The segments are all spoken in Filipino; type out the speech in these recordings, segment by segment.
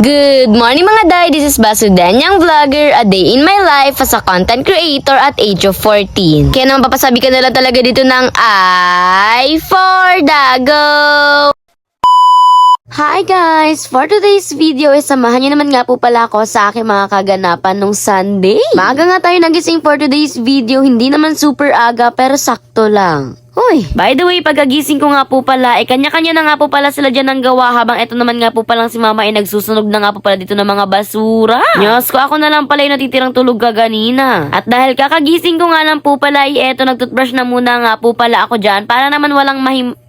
Good morning mga day, this is Basudanyang Vlogger, a day in my life as a content creator at age of 14. Kaya naman papasabi ka na lang talaga dito ng I for Dago! Hi guys! For today's video, samahan niyo naman nga po pala ako sa aking mga kaganapan nung Sunday. Maaga nga tayo nagising for today's video, hindi naman super aga pero sakto lang. Hoy, by the way, pagkagising ko nga po pala, kanya-kanya na nga po pala sila dyan ng gawa habang eto naman nga po palang si mama nagsusunog na nga po pala dito ng mga basura. Diyos ko, ako na lang pala yung natitirang tulog kaganina. At dahil kakagising ko nga lang po pala, eto nagtoothbrush na muna nga po pala ako dyan para naman walang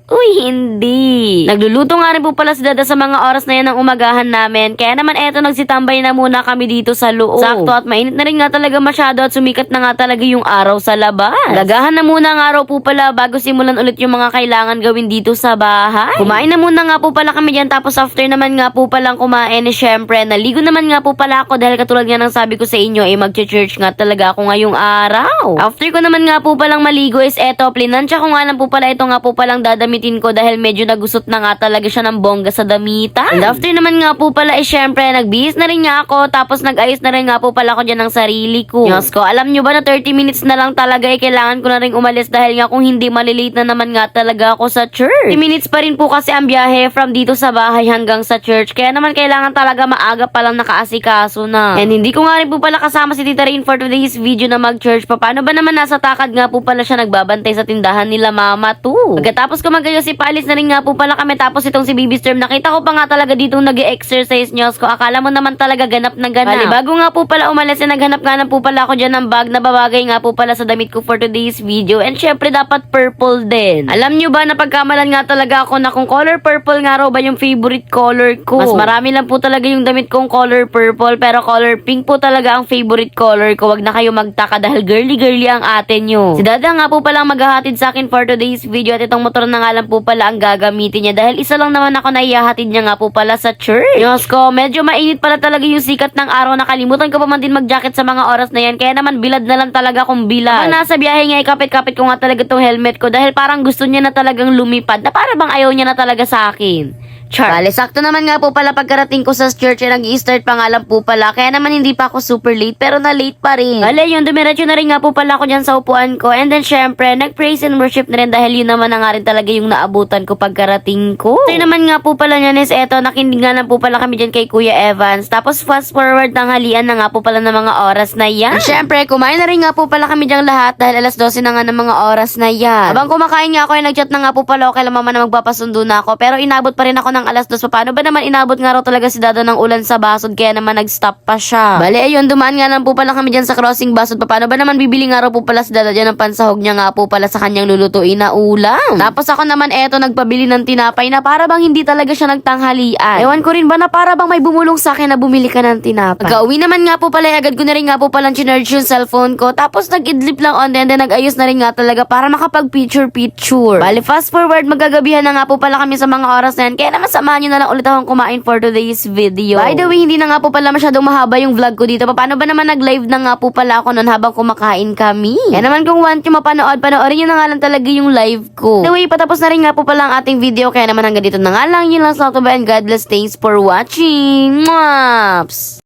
Uy, hindi. Nagluluto nga rin po pala si Dada sa mga oras na yan ng umagahan namin. Kaya naman eto nagsitambay na muna kami dito sa loob. Sakto at mainit na rin nga talaga masyado at sumikat na nga talaga yung araw sa labas. Lagahan na muna ang araw po pala bago simulan ulit yung mga kailangan gawin dito sa bahay. Kumain na muna nga po pala kami dyan tapos after naman nga po palang kumain syempre naligo naman nga po pala ako dahil katulad nga ng sabi ko sa inyo magche-church nga talaga ako ngayong araw. After ko naman nga po palang maligo is eto plinansya ko nga lang po pala ito nga po palang dadamitin ko dahil medyo nagusot na nga talaga siya ng bongga sa damitan. And after naman nga po pala syempre nagbihis na rin nga ako tapos nag-ayos na rin nga po pala ako dyan ng sarili ko. Diyos ko, alam nyo ba na 30 minutes na lang talaga kailangan ko na rin umalis dahil nga kung hindi malilate na naman nga talaga ako sa church. 30 minutes pa rin po kasi ang biyahe from dito sa bahay hanggang sa church kaya naman kailangan talaga maaga pa lang nakaasikaso na. And hindi ko nga rin po pala kasama si Tita Rain for today's video na mag-church pa. Paano ba naman nasa takad nga po pala siya nagbabantay sa tindahan nila mama too. Pagkatapos ko mag-ayos paalis na rin nga po pala kami tapos itong si Baby Storm nakita ko pa nga talaga ditong nag-e-exercise nyo ko akala mo naman talaga ganap na ganap. Bali, bago nga po pala umalis naghanap nga na po pala ako dyan ng bag na babagay nga po pala sa damit ko for today's video and syempre dapat purple din. Alam nyo ba na pagkamalan nga talaga ako na kung color purple nga raw ba yung favorite color ko. Mas marami lang po talaga yung damit kong color purple pero color pink po talaga ang favorite color ko. Wag na kayo magtaka dahil girly ang ate nyo. Si Dada nga po pala maghahatid sa akin for today's video at itong motor na nga lang po pala ang gagamitin niya dahil isa lang naman ako na ihahatid niya nga po pala sa church. Diyos ko, medyo mainit pala talaga yung sikat ng araw. Nakalimutan ko pa man din mag-jacket sa mga oras na yan kaya naman bilad na lang talaga kung bilad. Habang nasa biyahe nga ikapit-kapit ko nga talaga tong helmet ko dahil parang gusto niya na talagang lumipad na para bang ayaw niya na talaga sa akin. Bale, sakto naman nga po pala pagkarating ko sa church nag-i-start pa nga lang po pala kaya naman hindi pa ako super late pero na-late pa rin. Bale, yun dumiretso na rin nga po pala ako dyan sa upuan ko and then syempre nag-praise and worship na rin dahil yun naman na nga rin talaga yung naabutan ko pagkarating ko. So naman nga po pala nyan is eto nakinig nga na po pala kami dyan kay Kuya Evans tapos fast forward tanghalian na nga po pala ng mga oras na yan. And syempre kumain na rin nga po pala kami dyan lahat dahil alas 12 na nga ng mga oras na yan. Habang kumakain nga ako nag-chat na nga po pala ako kay mama na magpapasundo na ako pero inabot pa rin ako ng alas 2. Paano ba naman inabot nga raw talaga si Dada ng ulan sa Basod kaya naman nag-stop pa siya. Bale ayun dumaan nga lang po pala kami dyan sa crossing Basod. Paano ba naman bibili nga raw po pala si Dada dyan ng pansahog niya nga po pala sa kanyang lulutuin na ulam. Tapos ako naman eto nagpabili ng tinapay na para bang hindi talaga siya nagtanghalian. Ewan ko rin ba na para bang may bumulong sa akin na bumili ka ng tinapay. Pagka-uwi naman nga po pala agad ko na rin nga po palang chinarge yung cellphone ko. Tapos nag-idlip lang on and then nag-ayos na rin nga talaga para makapag-picture. Bale fast forward magagabihan na nga po pala kami sa mga oras na yan. Kaya naman samahan nyo na lang ulit akong kumain for today's video. By the way, hindi na nga po pala masyadong mahaba yung vlog ko dito. Paano ba naman nag-live na nga po pala ako nun habang kumakain kami? Kaya naman kung want nyo mapanood, panoorin nyo na nga lang talaga yung live ko. By the way, patapos na rin nga po pala ang ating video. Kaya naman hanggang dito na nga lang. Yun lang sa and God bless. Thanks for watching. Mwaps!